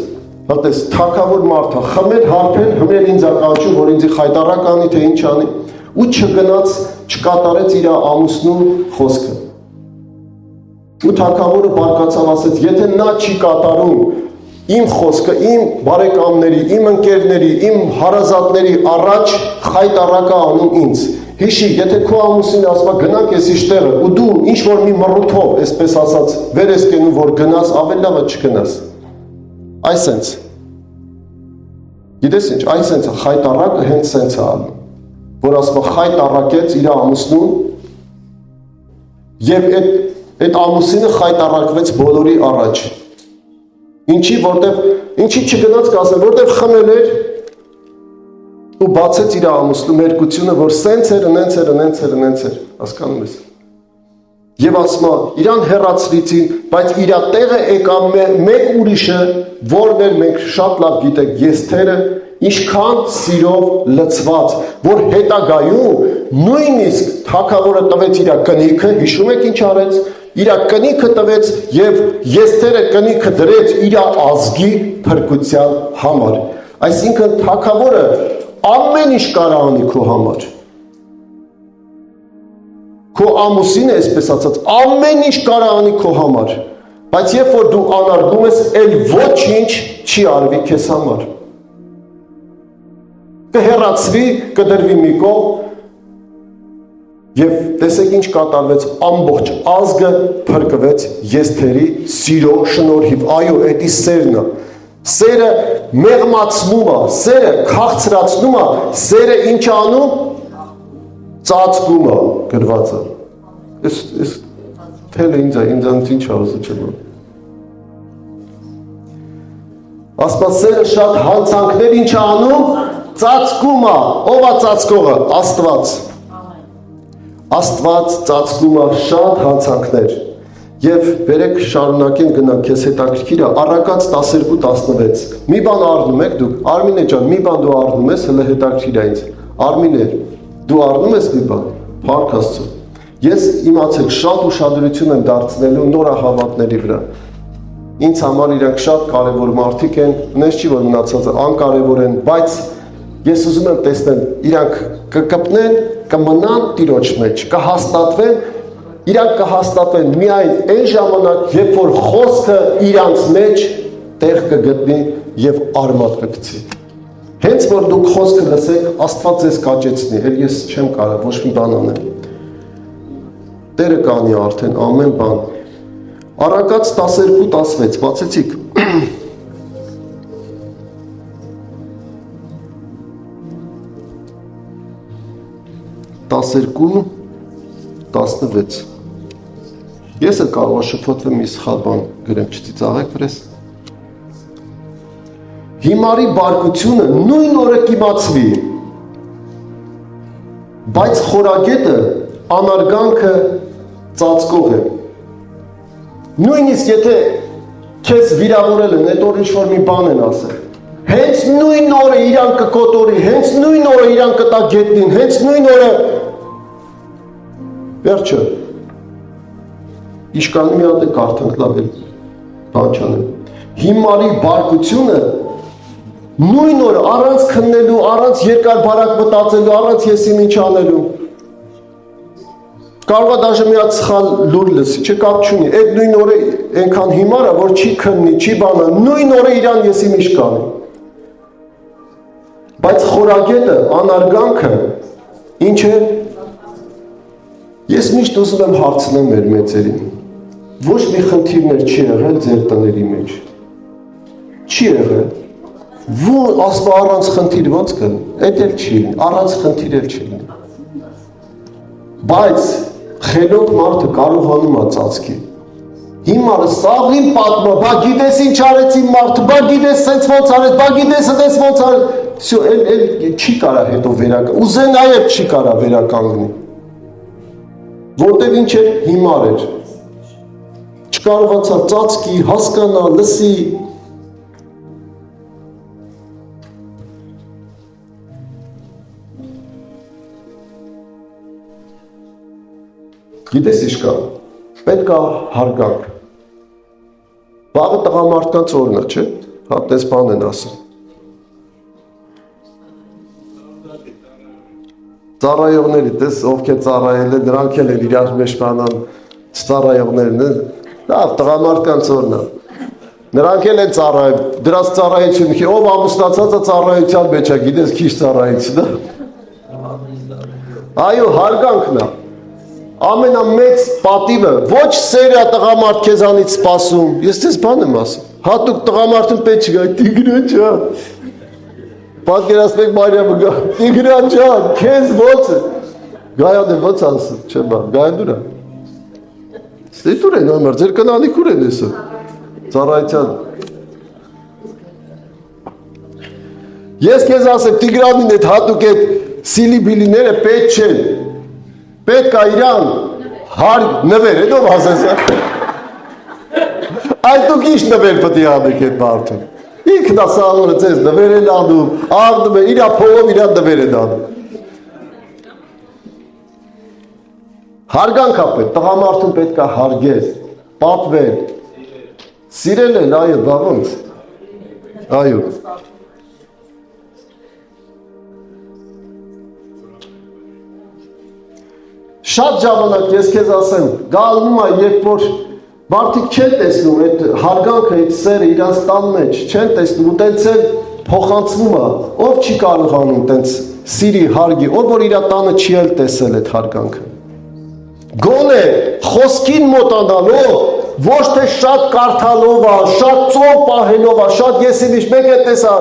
հատես, թագավոր մարդ է, խմել, հարբել, հմել ինձ ականջում, որ ինձի խայտարակ անի, թե ինչ անի, ու չգնաց, չկատարեց իր ամուսնու խոսքը։ Ու թագավորը բարկացավ, ասեց, եթե նա չի կատարում իմ խոսքը, իմ բարեկամների, իմ ընկերների, իմ հարազատների առաջ խայտարակ է անում ինձ։ Հիշի, եթե քո ամուսինը ասում է գնանք ես իշտեղը, ու դու ինչ որ մի մռութով, այսպես ասած, վեր ես կենում, որ գնաս, ավելի լավ է չգնաս։ Այսենց։ Գիտես ինչ, այսենց է, խայտարակը հենց սենց է անում, որ ասում է խայտարակեց իր ամուսնուն, և այդ ամուսինը խայտարակվեց բոլորի առաջ։ Ինչի չգնաց կասեմ, որտև խմել էր, ու բացեց իր ամուսնու մերկությունը, որ սենց էր, հասկանում ես։ Եվ ասում է, իրան հեռացրիցին, բայց իր տեղը եկավ մեկ ուրիշը, որն էր մենք շատ լավ գիտենք, Եսթերը, ինչքան սիրով լցված, որ հետագայում նույնիսկ թագավորը տվեց իր կնիքը, հիշում եք ինչ արեց, իր կնիքը տվեց և Եսթերը կնիքը դրեց իր ազգի փրկության համար։ Այսինքն թագավորը ամեն ինչ կարա անի քո համար։ Քո ամուսինը, այսպես ասած, ամեն ինչ կարա անի քո համար, բայց երբ որ դու անարգում ես, էլ ոչինչ չի արվի քեզ համար։ Կհեռացվի, կդրվի մի կողմ, և տեսեք ինչ կատարվեց, ամբողջ ազգը փրկվեց Եսթերի սիրո շնորհիվ։ Այո, էդի սերն է։ Սերը մեղմացնում է, սերը քաղցրացնում է, սերը ինչ անում, ծածկում է, գրված է։ Այս թելը ինձանից ինչ ասը չեմ։ Ասպա սերը շատ հանցանքներ ինչ անում, ծածկում է, ով է ծածկողը, Աստված։ Աստված ծածկում է շատ հանցանքներ։ Եվ բերեք շարունակենք գնանք, քեզ հետաքրքիր է, Առակաց 12:16։ Մի բան առնում եք դուք, Արմինե ջան, մի բան դու առնում ես, հələ հետաքրքիր է ինձ։ Արմինե, դու առնում ես մի բան, Փառք Աստծո։ Ես իմացեք շատ ուշադրություն եմ դարձնելու նորահավատների վրա։ Ինձ համար իրանք շատ կարևոր մարդիկ են, նես չի որ մնացածը անկարևոր են, բայց ես ուզում եմ տեսնել, իրանք կկպնեն, կմնան Տիրոջ մեջ, կհաստատվեն, իրանք կհաստատվեն միայն այն ժամանակ, երբ որ խոսքը իրանց մեջ տեղ կգտնի և արմատ կգցի։ Հենց որ դուք խոսքը լսեք, Աստված ձեզ կաճեցնի, էլ ես չեմ կարող ոչ մի բան անեմ։ Տերը կանի արդեն ամեն բան։ Առակաց 12:16, բացեցիք։ 12:16 Ես էլ կարող շփոթվեմ մի սխալ բան գրեմ, չծիծաղեք վրես։ Հիմարի բարկությունը նույն օրը կիմացվի, բայց խորագետը անարգանքը ծածկող է։ Նույնիսկ եթե քեզ վիրավորել են, այդ օր ինչ-որ մի բան են ասել, հենց նույն օրը իրան կկոտորի, հենց նույն օրը իրան կտա գետնին, հենց նույն օրը վերջը Իշկանի մի հատ է կարդանք լավ էլ բան չանեմ։ Հիմարի բարկությունը նույն օրը առանց քննելու, առանց երկար բարակ մտածելու, առանց եսի ինչ անելու։ Կարող է դաժե մի հատ սխալ լուր լսի, չկապ չունի։ Այդ նույն օրը այնքան հիմար է, որ չի քննի, չի բանը, նույն օրը իրան եսի ինչ կանի։ Բայց խորագետը, անարգանքը ինչ է։ Ես միշտ ուզում եմ հարցնեմ մեր մեծերին։ Ոչ մի խնդիրներ չի եղել ձեր տների մեջ։ Չի եղել։ Որ ասպա առանց խնդիր ոնց կլինի, այդ էլ չի լինի, առանց խնդիր էլ չի լինի։ Բայց խելոք մարդը կարողանում է ծածկի։ Հիմարը սաղին պատմա, բա գիտես ինչ արեց իմ մարդը, բա գիտես սենց ոնց արեց, բա գիտես այդպես ոնց արեց, всё, էլ չի կարա հետո վերականգնի, ուզե նաև չի կարա վերականգնի։ Որտև ինչ էր, հիմար էր։ Չկարողացավ ծածկի, հասկանա, լսի։ Գիտես ինչ կա, պետք է հարգանք։ Բաղը տղամարդկանց օրն է, չէ՞, հա, տես բան են ասում։ Ծառայողների, տես ովքեր ծառայել են, նրանք էլ են իրար մեջ բանան ծառայողներն են, լավ, տղամարդկանց օրն է։ Նրանք էլ են ծառայում, դրանց ծառայություն, ով ամուսնացած է ծառայության մեջ է, գիտես քիչ ծառայություն, այո, հարգանքն է։ Ամենամեծ պատիվը, ոչ սերը տղամարդ քեզանից սպասում, ես ձեզ բան եմ ասում, հատուկ տղամարդուն պետք չգա, Տիգրան ջան, պատկերացնեք Մարիամը գա, Տիգրան ջան, քեզ ո՞նց է, Գայան է ո՞նց ասում, չէ բա, Գայան դուր է, ստե դուր են ամար, ձեր կնանիք ուր են էսը, ծառայության, ես քեզ ասեմ, Տիգրանին այդ հատուկ այդ սիլի-բիլիները պետք չեն, պետք է իրան նվեր, հետով ասես, այդ դուք ինչ նվեր պետք է անեք այդ մարդուն, ինքն ասալորը ձեզ նվեր են անում, աղնում է, իրա փողով իրան նվեր են անում, հարգանք ապետ, տղամարդուն պետք է հարգես, պատվել, սիրել են, այո, բա ոնց, այո, շատ ժամանակ ես քեզ ասեմ, գալնում է, երբ որ մարդիկ չեն տեսնում այդ հարգանքը, այդ սերը իրանց տան մեջ, չեն տեսնում ու տենց էլ փոխանցվում է, ով չի կարողանում տենց սիրի, հարգի, ով որ իր տանը չի էլ տեսել այդ հարգանքը։ Գոնե խոսքին մոտանալով, ոչ թե շատ կարդալով է, շատ ծով պահելով է, շատ ես իմիշ մեկ է տեսա,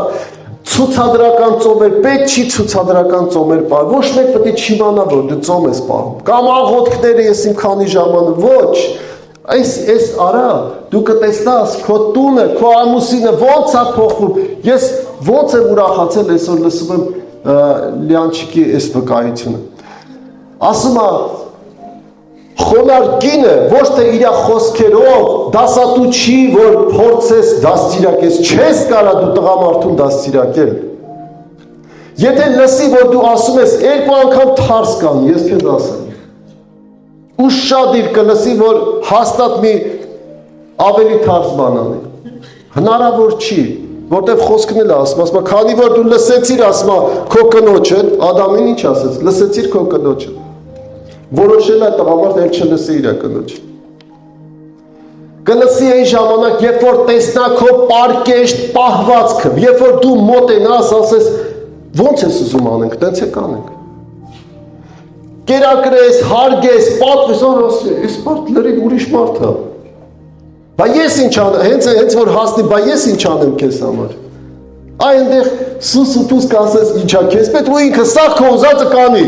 ցուցադրական ծոմեր, պետք չի ցուցադրական ծոմեր պահել, ոչ մեկ պետք է չիմանա, որ դու ծոմ ես պահում, կամ աղոթքները ես իմ քանի ժամանակ, ոչ, այս արա, դու կտեսնաս, քո տունը, քո ամուսինը ոնց է փոխում, ես ոնց եմ ուրախացել այսօր լսում եմ Լիանչիկի այս վկայությունը, ասում է, խոնար կինը, ոչ թե իրա խոսքերով, դասատու չի, որ փորձես դաստիարակես, չես կարա դու տղամարդուն դաստիարակել։ Եթե լսի, որ դու ասում ես, երկու անգամ թարս կան, ես քեզ ասեմ։ Ու շատ իր կլսի, որ հաստատ մի ավելի թարս բան անի։ Հնարավոր չի, որտեվ խոսքն էլ ասում, ասում, քանի որ դու լսեցիր, ասում, քո կնոջը, Ադամին ինչ ասեց, լսեցիր քո կնոջը։ Որոշել է տղամարդ էլ չլսի իր կնոջ։ Կլսի այն ժամանակ, երբ որ տեսնա քո պարկեշտ պահվածքը, երբ որ դու մոտենաս, ասես, ոնց ես ուզում անենք, տենց է կանենք։ Կերակրես, հարգես, պատվես, այս մարդ լրիվ ուրիշ մարդ է։ Բա ես ինչ անեմ, հենց որ հասնի, բա ես ինչ անեմ քեզ համար։ Այնտեղ սուս կասես ինչա քեզ պետք ու ինքը սա քո ուզածը կանի։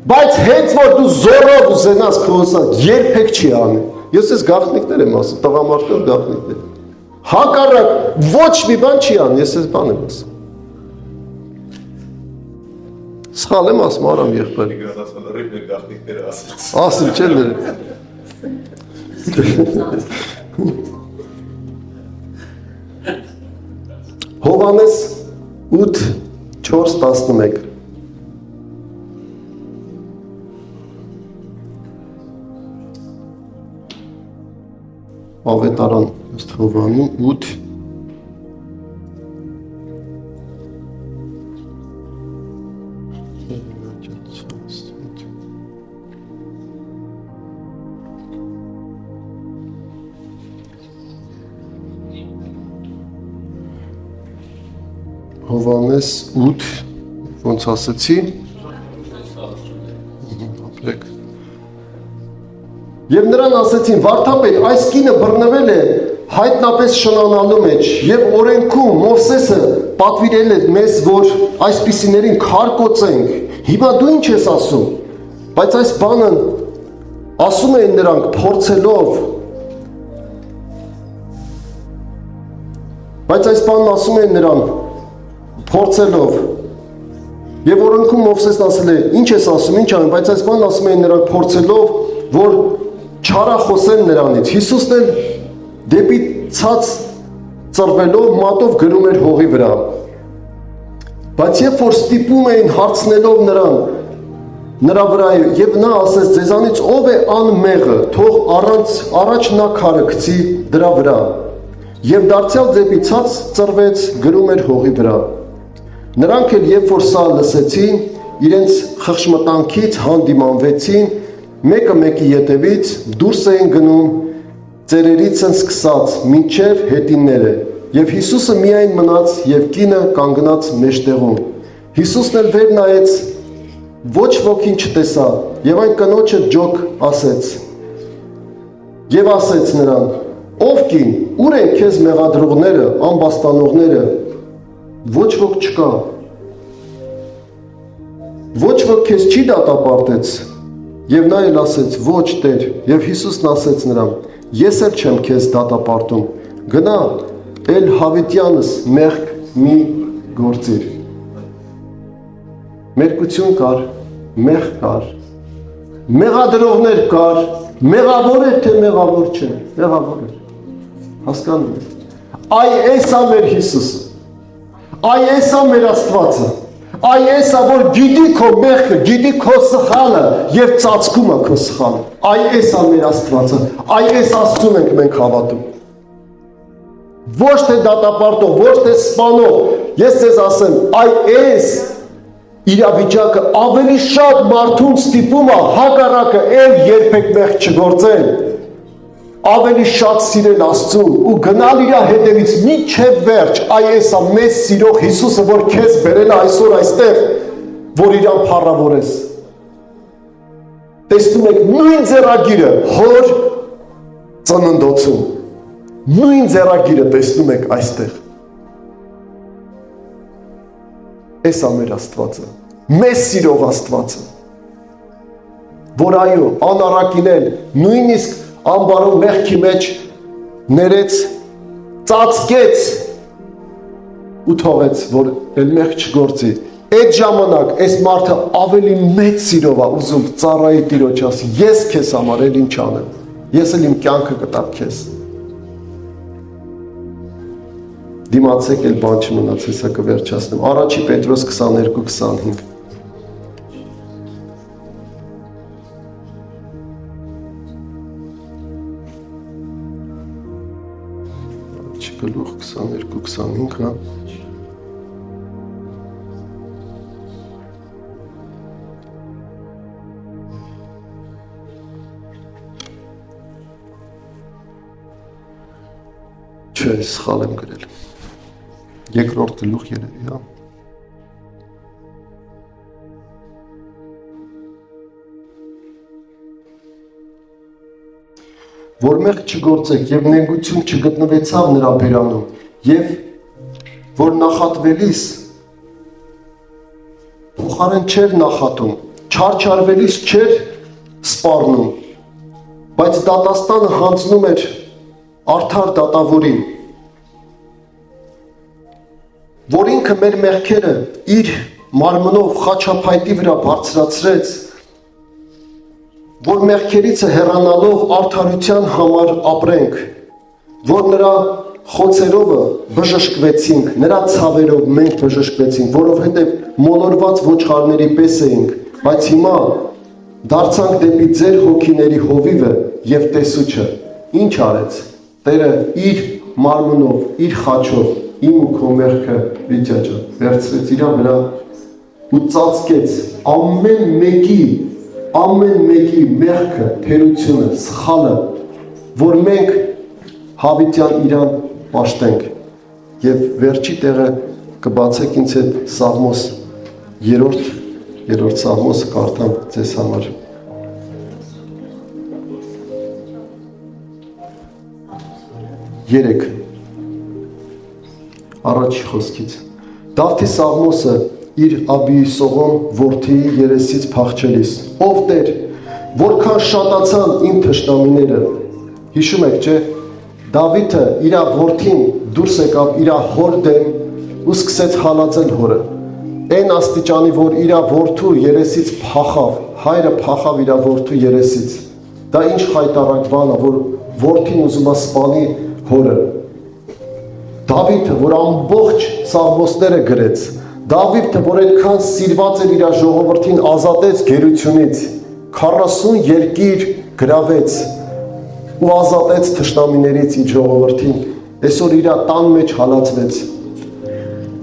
Բայց հենց որ դու զորով ուզենաս քո ուզած, երբեք չի անի։ Ես ես գաղտնիքներ եմ ասում, տղամարդկանց գաղտնիքներ։ Հակառակ ոչ մի բան չի անի, ես ես բան եմ ասում։ Սխալ եմ ասում, արամ եղբայր։ Գաղտնիքները ասեց։ Ասում չէ՞ Հովհաննես 8:4-11 Ավետարան ըստ Հովհաննու 8 Հովհաննես 8 ոնց ասեցի ապրեք Եվ նրան ասեցին վարդապետ այս կինը բռնվել է հայտնապես շնանալու մեջ եւ օրենքում Մովսեսը պատվիրել է մեզ որ այսպիսիներին քարկոծենք հիմա դու ինչ ես ասում բայց այս բանը ասում են նրանք փորձելով բայց այս բանն ասում են նրան փորձելով եւ օրենքում Մովսեսն ասել է ինչ ես ասում ինչ անում բայց այս բանն ասում են նրանք փորձելով որ չարախոսեն նրանից Հիսուսն էլ դեպի ցած ծռվելով մատով գրում էր հողի վրա բայց երբ որ ստիպում էին հարցնելով նրան նրա վրա է, եւ նա ասեց ձեզանից ով է անմեղը, թող առաջ նա քարը գցի դրա վրա։ Եվ դարձյալ դեպի ցած ծռվեց, գրում էր հողի վրա։ Նրանք էլ երբ որ սա լսեցին, իրենց խղճմտանքից հանդիմանվեցին, մեկը մեկի ետևից դուրս էին գնում ծերերից են սկսած մինչև հետինները, եւ Հիսուսը միայն մնաց եւ կինը կանգնած մեջտեղում։ Հիսուսն էլ վեր նայեց, ոչ ոքին չտեսա, եւ այն կնոջը ջոկ ասեց։ Եվ ասեց նրան. ով կին, ուր են քեզ մեղադրողները, ամբաստանողները, ոչ ոք չկա։ Ոչ ոք քեզ չի դատապարտեց։ Եվ նա էլ ասեց. ոչ Տեր։ Եվ Հիսուսն ասեց նրան. ես էլ չեմ քեզ դատապարտում, գնա, էլ հավիտյանս մեղք մի գործիր։ Մերկություն կար, մեղք կար, մեղադրողներ կար, մեղավոր էր թե մեղավոր չէ, մեղավոր էր, հասկանում եք։ Այ էսա մեր Հիսուսը, այ էսա մեր Աստվածը, այ էսա որ գիտի քո մեղքը, գիտի քո սխալը եւ ծածկում է քո սխալը, այ էսա մեր Աստվածը, այ էս Աստծուն ենք մենք հավատում։ Ոչ թե դատապարտող, ոչ թե սպանող, ես ձեզ ասեմ, այ էս իրավիճակը ավելի շատ մարդուն ստիպում է հակառակը էլ երբեք մեղք չգործել, ավելի շատ սիրել Աստծուն ու գնալ իր հետևից մինչև վերջ, այ էսա մեզ սիրող Հիսուսը, որ քեզ բերել է այսօր այստեղ, որ իրան փառավորես։ Տեսնում եք նույն ձեռագիրը հոր ծննդոցում, նույն ձեռագիրը տեսնում եք այստեղ։ Էսա մեր Աստվածը, մեզ սիրող Աստվածը, որ այո, անառակին էլ նույնիսկ ամբարով մեղքի մեջ ներեց, ծածկեց ու թողեց, որ էլ մեղք չգործի։ Այդ ժամանակ այս մարդը ավելի մեծ սիրով է ուզում ծառայի Տիրոջ ասի, ես քեզ համար էլ ինչ անեմ, ես էլ իմ կյանքը կտամ քեզ։ Դիմացեք էլ բան չմնաց, հեսա կվերջացնեմ։ Առաջի Պետրոս 22-25 Գլուխ 22-25, հա։ Չէ, սխալ եմ գրել։ Երկրորդ գլուխ երևի, հա։ Որ մեղք չգործեք եւ նենգություն չգտնվեցավ նրա բերանում եւ որ նախատվելիս փոխարեն չէր նախատում, չարչարվելիս չէր սպառնում, բայց դատաստանը հանձնում էր արդար դատավորին, որ ինքը մեր մեղքերը իր մարմնով խաչափայտի վրա բարձրացրեց, որ մեղքերիցը հեռանալով արդարության համար ապրենք, որ նրա խոցերովը բժշկվեցինք, նրա ցավերով մենք բժշկվեցինք, որովհետև մոլորված ոչխարների պես էինք, բայց հիմա դարձանք դեպի ձեր հոգիների հովիվը եւ տեսուչը։ Ինչ արեց։ Տերը իր մարմնով, իր խաչով իմ ու քո մեղքը վիճաճը վերցրեց իր վրա ու ծածկեց ամեն մեկի մեղքը, թերությունը, սխալը, որ մենք հավիտյան իրան պաշտենք։ Եվ վերջի տեղը կբացեք ինձ հետ Սաղմոս 3-րդ Սաղմոսը կարդամ ձեզ համար։ Երեք առաջի խոսքից Դավթի Սաղմոսը իր Աբիիսողոն որդիի երեսից փախչելիս, ով Տեր, որքան շատացան իմ թշնամիները, հիշում եք, չէ, Դավիթը իր որդին դուրս եկավ իր հոր դեմ ու սկսեց հալածել հորը, այն աստիճանի, որ իր որդու երեսից փախավ, հայրը փախավ իր որդու երեսից, դա ինչ խայտարակ բան է, որ որդին ուզում է սպանի հորը, Դավիթը, որ ամբողջ Սաղմոսները գրեց, Դավիթը, որ այդքան սիրված էր իր ժողովրդին, ազատեց գերությունից, 40 երկիր գրավեց ու ազատեց թշնամիներից իր ժողովրդին, այսօր իր տան մեջ հալածվեց։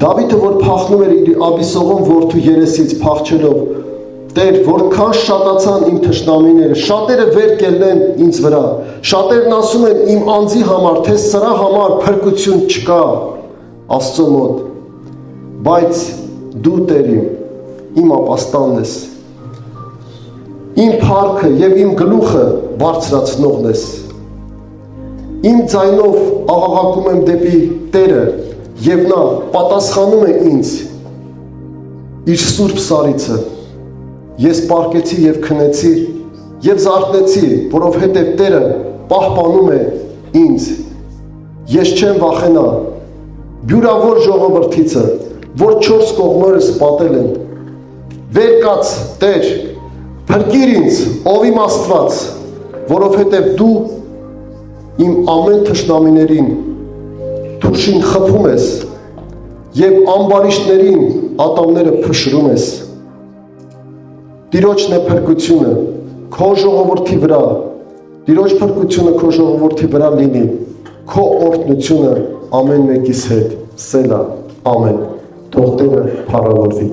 Դավիթը, որ փախնում էր իր Աբիսողոմ որդու երեսից փախչելով, Տեր, որքան շատացան իմ թշնամիները, շատերը վեր կելնեն ինձ վրա, շատերն ասում են իմ անձի համար, թե սրա համար փրկություն չկա Աստծո մոտ, բայց դու Տեր իմ ապաստանն ես, իմ փառքը եւ իմ գլուխը բարձրացնողն ես, իմ ձայնով աղաղակում եմ դեպի Տերը եւ նա պատասխանում է ինձ իր սուրբ սարիցը, Ես պարկեցի և քնեցի և զարթնեցի, որովհետև Տերը պահպանում է ինձ, ես չեմ վախենա, բյուրավոր ժողովրդիցը, որ 4 կողմերս պատել են, վեր կաց Տեր, փրկիր ինձ, ով իմ Աստված, որովհետև դու իմ ամեն թշնամիներին թուշին խփում ես և ամբարիշտներին ատամները փշրում ես, Տիրոջն է փրկությունը քո ժողովրդի վրա, Տիրոջ փրկությունը քո ժողովրդի վրա լինի, քո օրհնությունը ամեն մեկիս հետ, Սելա, ամեն, թող Տերը փառավորվի։